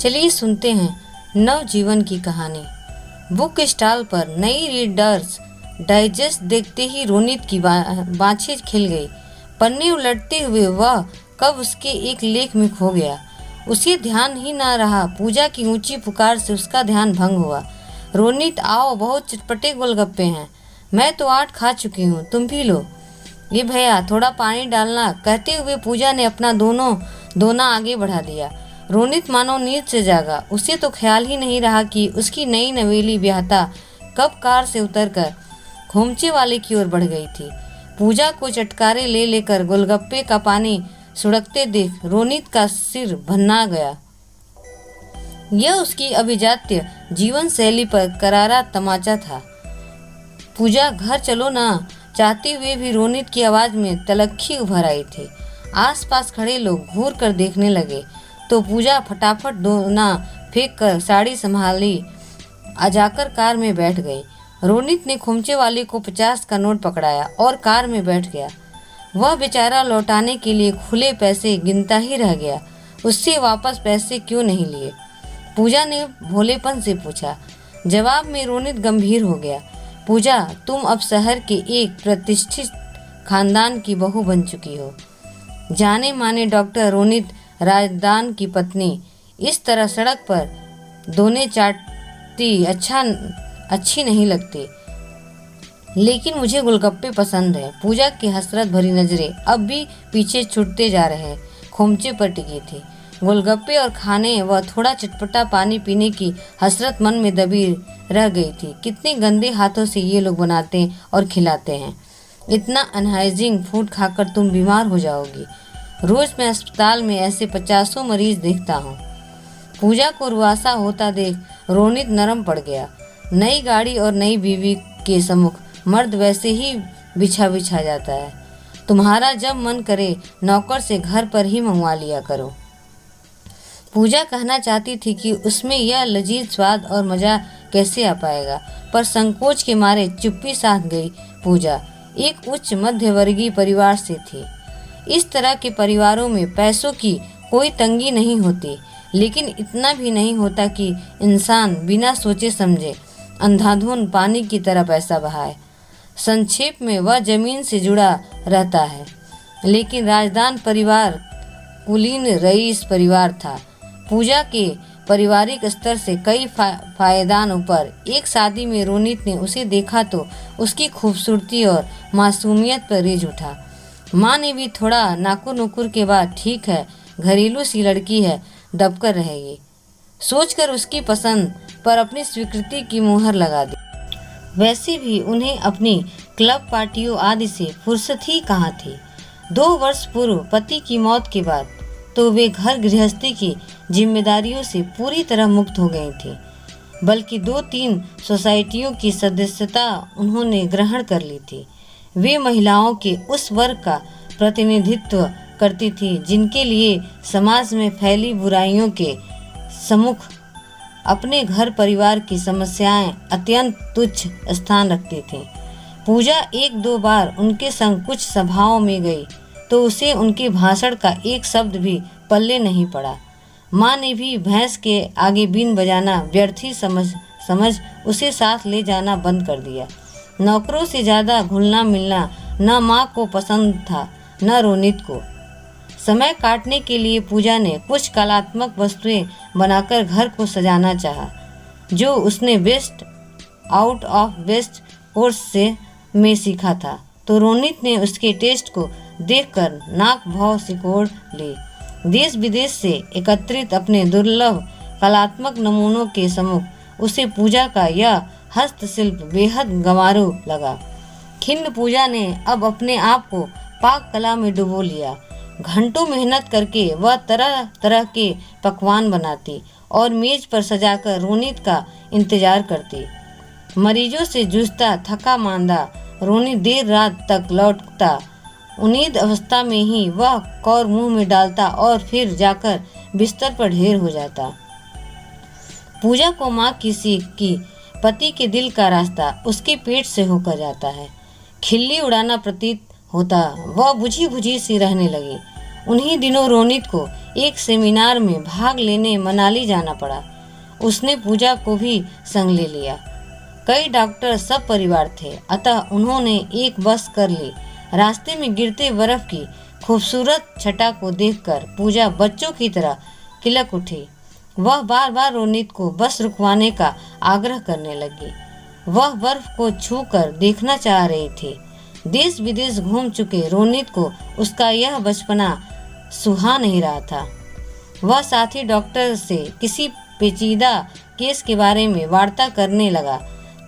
चलिए सुनते हैं नवजीवन की कहानी। बुक स्टॉल पर नई रीडर्स डाइजेस्ट देखते ही रोनित की बाँछें खिल गई। पन्ने उलटते हुए वह कब उसके एक लेख में खो गया। उसे ध्यान ही ना रहा। पूजा की ऊंची पुकार से उसका ध्यान भंग हुआ। रोनित आओ, बहुत चटपटे गोलगप्पे हैं। मैं तो 8 खा चुकी हूँ, तुम भी लो। ये भैया थोड़ा पानी डालना। कहते हुए पूजा ने अपना दोना आगे बढ़ा दिया। रोनित मानो नींद से जागा। उसे तो ख्याल ही नहीं रहा कि उसकी नई नवेली ब्याहता कब कार से उतरकर खोमचे वाले की ओर बढ़ गई थी। पूजा को चटकारे ले लेकर गोलगप्पे का पानी सुड़कते देख रोनित का सिर भन्ना गया। यह उसकी अभिजात्य जीवन शैली पर करारा तमाचा था। पूजा घर चलो ना, चाहते हुए भी रोनित की आवाज में तलख्खी उभर आई थी। आसपास खड़े लोग घूर कर देखने लगे तो पूजा फटाफट दोना फेंक कर साड़ी संभाली जाकर कार में बैठ गई। रोनित ने खोमचे वाले को 50 का नोट पकड़ाया और कार में बैठ गया। वह बेचारा लौटाने के लिए खुले पैसे गिनता ही रह गया। उससे वापस पैसे क्यों नहीं लिए? पूजा ने भोलेपन से पूछा। जवाब में रोनित गंभीर हो गया। पूजा, तुम अब शहर के एक प्रतिष्ठित खानदान की बहू बन चुकी हो। जाने माने डॉक्टर रोनित राजदान की पत्नी। इस तरह सड़क पर दोने चाटती अच्छी नहीं लगती। लेकिन मुझे गोलगप्पे पसंद है। पूजा की हसरत भरी नजरें अब भी पीछे छूटते जा रहे खोमचे पर टिकी थी। गोलगप्पे और खाने व थोड़ा चटपटा पानी पीने की हसरत मन में दबी रह गई थी। कितने गंदे हाथों से ये लोग बनाते और खिलाते हैं। इतना अनहाइजीन फूड खाकर तुम बीमार हो जाओगी। रोज मैं अस्पताल में ऐसे 50 मरीज देखता हूँ। पूजा को रुआसा होता देख रोनित नरम पड़ गया। नई गाड़ी और नई बीवी के सम्मुख मर्द वैसे ही बिछा जाता है। तुम्हारा जब मन करे नौकर से घर पर ही मंगवा लिया करो। पूजा कहना चाहती थी कि उसमें यह लजीज स्वाद और मज़ा कैसे आ पाएगा, पर संकोच के मारे चुप्पी साध गई। पूजा एक उच्च मध्यवर्गीय परिवार से थी। इस तरह के परिवारों में पैसों की कोई तंगी नहीं होती, लेकिन इतना भी नहीं होता कि इंसान बिना सोचे समझे अंधाधुंध पानी की तरह पैसा बहाए। संक्षेप में वह जमीन से जुड़ा रहता है। लेकिन राजदान परिवार कुलीन रईस परिवार था। पूजा के पारिवारिक स्तर से कई फायदान ऊपर। एक शादी में रोनित ने उसे देखा तो उसकी खूबसूरती और मासूमियत पर रेज उठा। माँ ने भी थोड़ा नाकुर नुकुर के बाद ठीक है, घरेलू सी लड़की है, दबकर रहेगी सोचकर उसकी पसंद पर अपनी स्वीकृति की मुहर लगा दी। वैसे भी उन्हें अपनी क्लब पार्टियों आदि से फुर्सत ही कहाँ थी। 2 वर्ष पूर्व पति की मौत के बाद तो वे घर गृहस्थी की जिम्मेदारियों से पूरी तरह मुक्त हो गई थी। बल्कि 2-3 सोसाइटियों की सदस्यता उन्होंने ग्रहण कर ली थी। वे महिलाओं के उस वर्ग का प्रतिनिधित्व करती थी जिनके लिए समाज में फैली बुराइयों के सम्मुख अपने घर परिवार की समस्याएं अत्यंत तुच्छ स्थान रखती थीं। पूजा 1-2 बार उनके संग कुछ सभाओं में गई तो उसे उनके भाषण का एक शब्द भी पल्ले नहीं पड़ा। माँ ने भी भैंस के आगे बीन बजाना व्यर्थ ही समझ उसे साथ ले जाना बंद कर दिया। नौकरों से ज़्यादा घुलना मिलना न माँ को पसंद था न रोनित को। समय काटने के लिए पूजा ने कुछ कलात्मक वस्तुएं बनाकर घर को सजाना चाहा, जो उसने best out of waste course में सीखा था। तो रोनित ने उसके टेस्ट को देखकर नाक भौं सिकोड़ ली। देश विदेश से एकत्रित अपने दुर्लभ कलात्मक नमूनों के सम्मुख उसे पूजा का यह हस्तशिल्प बेहद गंवारू लगा। खिन्न पूजा ने अब अपने आप को पाक कला में डुबो लिया। घंटों मेहनत करके वह तरह तरह के पकवान बनाती और मेज पर सजाकर रोनित का इंतजार करती। मरीजों से जूझता थका मांदा रोनित देर रात तक लौटता। उन्नीद अवस्था में ही वह कौर मुंह में डालता और फिर जाकर बिस्तर पर ढेर हो जाता। पूजा को माँ की सीख की पति के दिल का रास्ता उसके पेट से होकर जाता है। खिल्ली उड़ाना प्रतीत होता। वह बुझी बुझी सी रहने लगी। उन्हीं दिनों रोनित को एक सेमिनार में भाग लेने मनाली जाना पड़ा। उसने पूजा को भी संग ले लिया। कई डॉक्टर सब परिवार थे, अतः उन्होंने एक बस कर ली। रास्ते में गिरते बर्फ की खूबसूरत छटा को देखकर पूजा बच्चों की तरह किलक उठी। वह बार बार रोनित को बस रुकवाने का आग्रह करने लगी। वह बर्फ को छूकर देखना चाह रही थी। देश विदेश घूम चुके रोनित को उसका यह बचपना सुहा नहीं रहा था। वह साथी डॉक्टर से किसी पेचीदा केस के बारे में वार्ता करने लगा।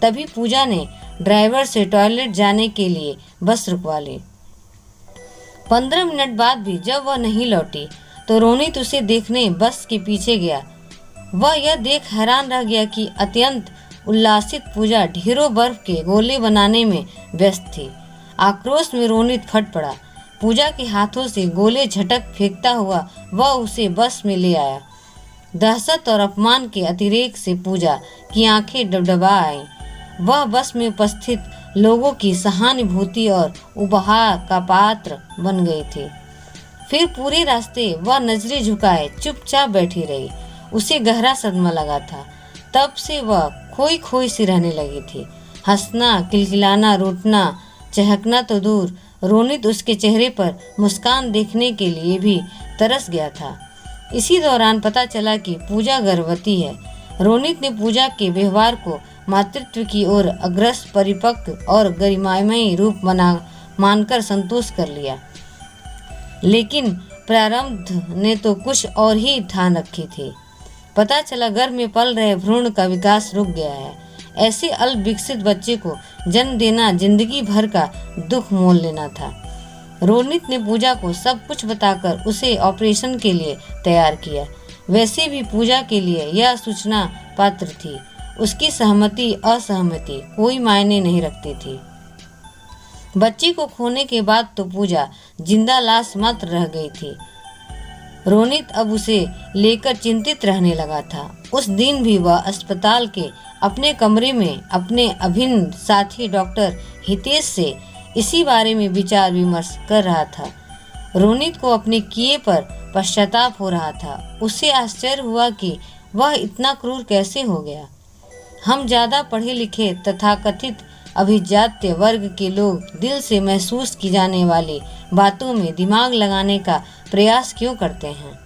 तभी पूजा ने ड्राइवर से टॉयलेट जाने के लिए बस रुकवा ली। 15 मिनट बाद भी जब वह नहीं लौटी तो रोनित उसे देखने बस के पीछे गया। वह यह देख हैरान रह गया कि अत्यंत उल्लासित पूजा ढेरों बर्फ के गोले बनाने में व्यस्त थी। आक्रोश में रोनित फट पड़ा। पूजा के हाथों से गोले झटक फेंकता हुआ वह उसे बस में ले आया। दहशत और अपमान के अतिरेक से पूजा की आंखें डबडबा आईं। वह बस में उपस्थित लोगों की सहानुभूति और उपहार का पात्र बन गई थी। फिर पूरे रास्ते वह नजरें झुकाए चुपचाप बैठी रही। उसे गहरा सदमा लगा था। तब से वह खोई खोई सी रहने लगी थी। हंसना, किलकिलाना, रूठना, चहकना तो दूर, रोनित उसके चेहरे पर मुस्कान देखने के लिए भी तरस गया था। इसी दौरान पता चला कि पूजा गर्भवती है। रोनित ने पूजा के व्यवहार को मातृत्व की ओर अग्रसर, परिपक्व और गरिमामयी रूप मानकर संतोष कर लिया। लेकिन प्रारब्ध ने तो कुछ और ही ठान रखी थी। पता चला गर्भ में पल रहे भ्रूण का विकास रुक गया है। ऐसे अल्प विकसित बच्चे को जन्म देना जिंदगी भर का दुख मोल लेना था। रोनित ने पूजा को सब कुछ बताकर उसे ऑपरेशन के लिए तैयार किया। वैसे भी पूजा के लिए यह सूचना पात्र थी। उसकी सहमति असहमति कोई मायने नहीं रखती थी। बच्चे को खोने के बाद तो पूजा जिंदा लाश मात्र रह गई थी। रोनित अब उसे लेकर चिंतित रहने लगा था। उस दिन भी वह अस्पताल के अपने कमरे में अपने अभिन्न साथी डॉक्टर हितेश से इसी बारे में विचार विमर्श कर रहा था। रोनित को अपने किए पर पश्चाताप हो रहा था। उसे आश्चर्य हुआ कि वह इतना क्रूर कैसे हो गया। हम ज़्यादा पढ़े लिखे तथाकथित अभिजात्य वर्ग के लोग दिल से महसूस की जाने वाली बातों में दिमाग लगाने का प्रयास क्यों करते हैं?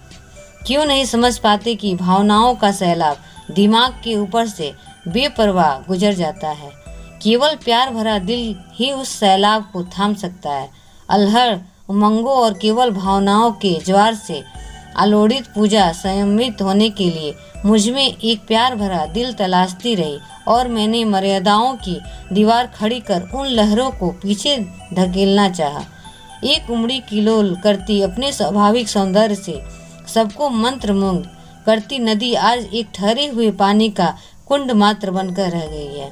क्यों नहीं समझ पाते कि भावनाओं का सैलाब दिमाग के ऊपर से बेपरवाह गुजर जाता है। केवल प्यार भरा दिल ही उस सैलाब को थाम सकता है। अल्हड़ उमंगों और केवल भावनाओं के ज्वार से आलोड़ित पूजा संयमित होने के लिए मुझ में एक प्यार भरा दिल तलाशती रही और मैंने मर्यादाओं की दीवार खड़ी कर उन लहरों को पीछे धकेलना चाहा। एक उमड़ी किलोल करती अपने स्वाभाविक सौंदर्य से सबको मंत्रमुग्ध करती नदी आज एक ठहरे हुए पानी का कुंड मात्र बनकर रह गई है।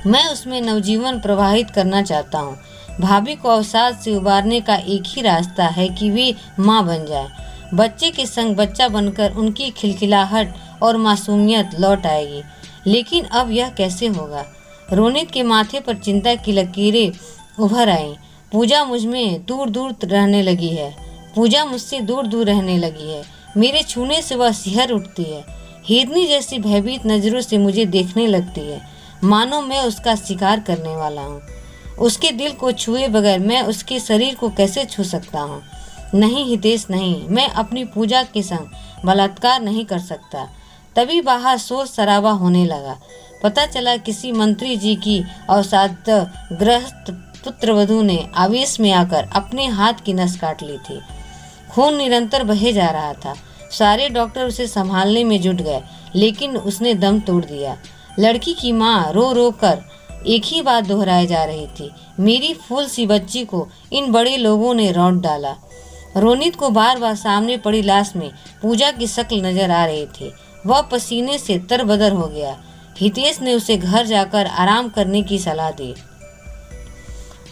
मैं उसमें नवजीवन प्रवाहित करना चाहता हूँ। भाभी को अवसाद से उबारने का एक ही रास्ता है कि वे माँ बन जाए। बच्चे के संग बच्चा बनकर उनकी खिलखिलाहट और मासूमियत लौट आएगी। लेकिन अब यह कैसे होगा? रोनित के माथे पर चिंता की लकीरें उभर आईं। पूजा मुझ में दूर दूर रहने लगी है। पूजा मुझसे दूर दूर रहने लगी है। मेरे छूने से वह सिहर उठती है। हिरनी जैसी भयभीत नजरों से मुझे देखने लगती है, मानो मैं उसका शिकार करने वाला हूँ। उसके दिल को छुए बगैर मैं उसके शरीर को कैसे छू सकता हूँ? नहीं हितेश, नहीं, मैं अपनी पूजा के संग बलात्कार नहीं कर सकता। तभी बाहर शोर शराबा होने लगा। पता चला किसी मंत्री जी की अवसादग्रस्त पुत्रवधू ने आवेश में आकर अपने हाथ की नस काट ली थी। खून निरंतर बहे जा रहा था। सारे डॉक्टर उसे संभालने में जुट गए, लेकिन उसने दम तोड़ दिया। लड़की की माँ रो रो कर एक ही बात दोहराई जा रही थी, मेरी फूल सी बच्ची को इन बड़े लोगों ने रौंद डाला। रोनित को बार बार सामने पड़ी लाश में पूजा की शक्ल नजर आ रही थी। वह पसीने से तरबदर हो गया। हितेश ने उसे घर जाकर आराम करने की सलाह दी।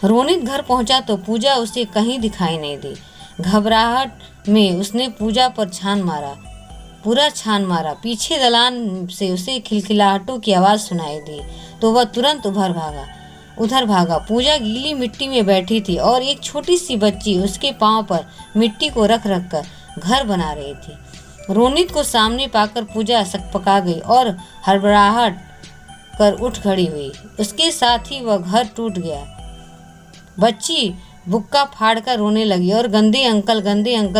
रोनित घर पहुंचा तो पूजा उसे कहीं दिखाई नहीं दी। घबराहट में उसने पूजा पर पूरा छान मारा। पीछे दलान से उसे खिलखिलाहटों की आवाज़ सुनाई दी तो वह तुरंत उभर भागा। उधर भागा। पूजा गीली मिट्टी में बैठी थी और एक छोटी सी बच्ची उसके पांव पर मिट्टी को रख रख कर घर बना रही थी। रोनित को सामने पाकर पूजा सकपका गई और हड़बड़ाहट कर उठ खड़ी हुई। उसके साथ ही वह घर टूट गया। बच्ची बुक्का फाड़ कर रोने लगी और गंदे अंकल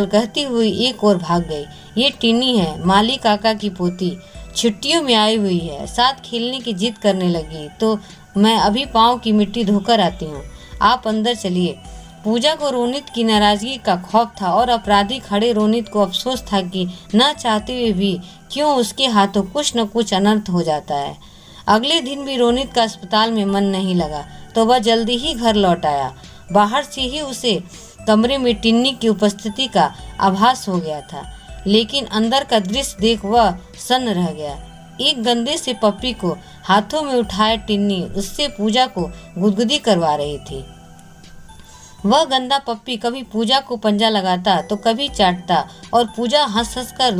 कहती हुई एक ओर भाग गई। ये टिनी है, माली काका की पोती, छुट्टियों में आई हुई है, साथ खेलने की जिद करने लगी तो मैं अभी पाँव की मिट्टी धोकर आती हूँ, आप अंदर चलिए। पूजा को रोनित की नाराजगी का खौफ था और अपराधी खड़े रोनित को अफसोस था कि न चाहते हुए भी क्यों उसके हाथों कुछ न कुछ अनर्थ हो जाता है। अगले दिन भी रोनित का अस्पताल में मन नहीं लगा तो वह जल्दी ही घर लौट आया। बाहर से ही उसे कमरे में टिन्नी की उपस्थिति का आभास हो गया था, लेकिन अंदर का दृश्य देख वह सन्न रह गया। एक गंदे से पप्पी को हाथों में उठाए टिन्नी उससे पूजा को गुदगुदी करवा रही थी। वह गंदा पप्पी कभी पूजा को पंजा लगाता तो कभी चाटता और पूजा हंस हंस कर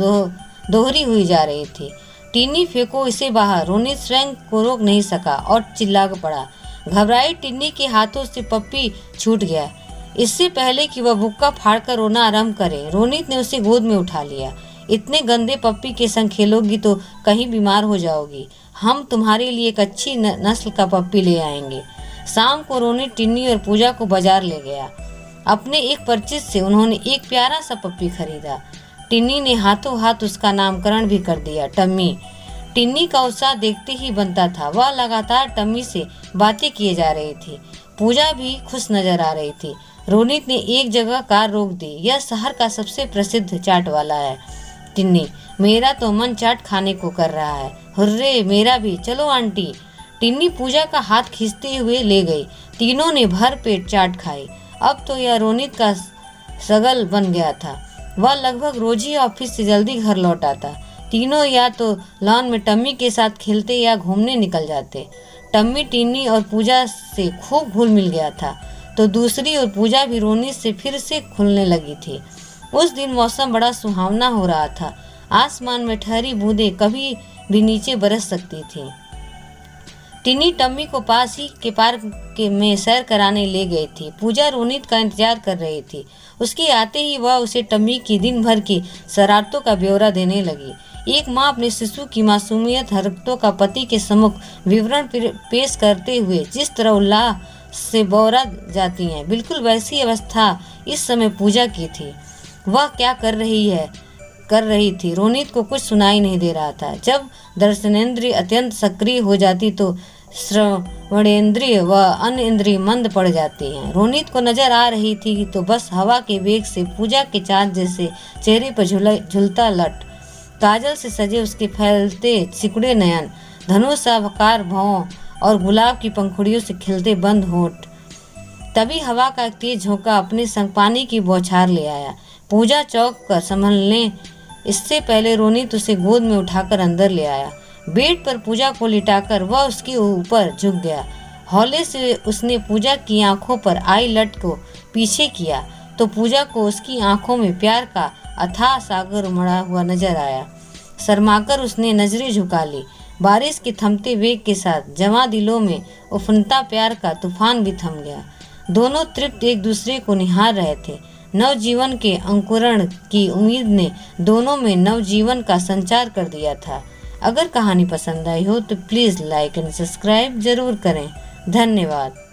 दोहरी हुई जा रही थी। टिन्नी फेंको इसे बाहर। रोनित स्वयं को रोक नहीं सका और चिल्ला पड़ा। घबराई टिन्नी के हाथों से पप्पी छूट गया। इससे पहले कि वह बुक्का फाड़कर रोना आरंभ करे, रोनित ने उसे गोद में उठा लिया। इतने गंदे पप्पी के संग खेलोगी तो कहीं बीमार हो जाओगी। हम तुम्हारे लिए एक अच्छी नस्ल का पप्पी ले आएंगे। शाम को रोनित टिन्नी और पूजा को बाजार ले गया। अपने एक परिचित से उन्होंने एक प्यारा सा पप्पी खरीदा। टिन्नी ने हाथों हाथ उसका नामकरण भी कर दिया, टम्मी। टिन्नी का उत्साह देखते ही बनता था। वह लगातार टम्मी से बातें किए जा रही थी। पूजा भी खुश नजर आ रही थी। रोनित ने एक जगह कार रोक दी। यह शहर का सबसे प्रसिद्ध चाट वाला है टिन्नी, मेरा तो मन चाट खाने को कर रहा है। हुर्रे, मेरा भी, चलो आंटी। टिन्नी पूजा का हाथ खींचते हुए ले गई। तीनों ने भर पेट चाट खाई। अब तो यह रोनित का सगल बन गया था। वह लगभग रोज ही ऑफिस से जल्दी घर लौट आता। तीनों या तो लॉन में टम्मी के साथ खेलते या घूमने निकल जाते। टम्मी टिन्नी और पूजा से खूब घुल मिल गया था तो दूसरी ओर पूजा भी रोनित से फिर से खुलने लगी थी। उस दिन मौसम बड़ा सुहावना हो रहा था। आसमान में ठहरी बूंदें कभी भी नीचे बरस सकती थी। टिन्नी टम्मी को पास ही के पार्क में सैर कराने ले गई थी। पूजा रोनित का इंतजार कर रही थी। उसके आते ही वह उसे टम्मी की दिन भर की शरारतों का ब्यौरा देने लगी। एक माँ अपने शिशु की मासूमियत हरकतों का पति के सम्मुख विवरण पेश करते हुए जिस तरह उल्लाह से बौरा जाती हैं, बिल्कुल वैसी अवस्था इस समय पूजा की थी। वह क्या कर रही थी रोनित को कुछ सुनाई नहीं दे रहा था। जब दर्शनेंद्रिय अत्यंत सक्रिय हो जाती तो श्रवणेंद्रिय व अन्य इंद्रिय मंद पड़ जाती हैं। रोनित को नजर आ रही थी तो बस हवा के वेग से पूजा के चाँद जैसे चेहरे पर झुलता लट, काजल से सजे उसके फैलते सिकुड़े नयन, धनुषाकार भौं और गुलाब की पंखुड़ियों से खिलते बंद होठ। तभी हवा का एक तेज झोंका अपने संग पानी की बौछार ले आया। पूजा चौंक कर संभलने इससे पहले रोनित उसे गोद में उठाकर अंदर ले आया। बेड पर पूजा को लिटाकर वह उसके ऊपर झुक गया। हौले से उसने पूजा की आंखों पर आई लट को पीछे किया तो पूजा को उसकी आंखों में प्यार का अथाह सागर उमड़ा हुआ नजर आया। शर्माकर उसने नजरें झुका ली। बारिश के थमते वेग के साथ जवां दिलों में उफनता प्यार का तूफान भी थम गया। दोनों तृप्त एक दूसरे को निहार रहे थे। नवजीवन के अंकुरण की उम्मीद ने दोनों में नवजीवन का संचार कर दिया था। अगर कहानी पसंद आई हो तो प्लीज़ लाइक एंड सब्सक्राइब जरूर करें। धन्यवाद।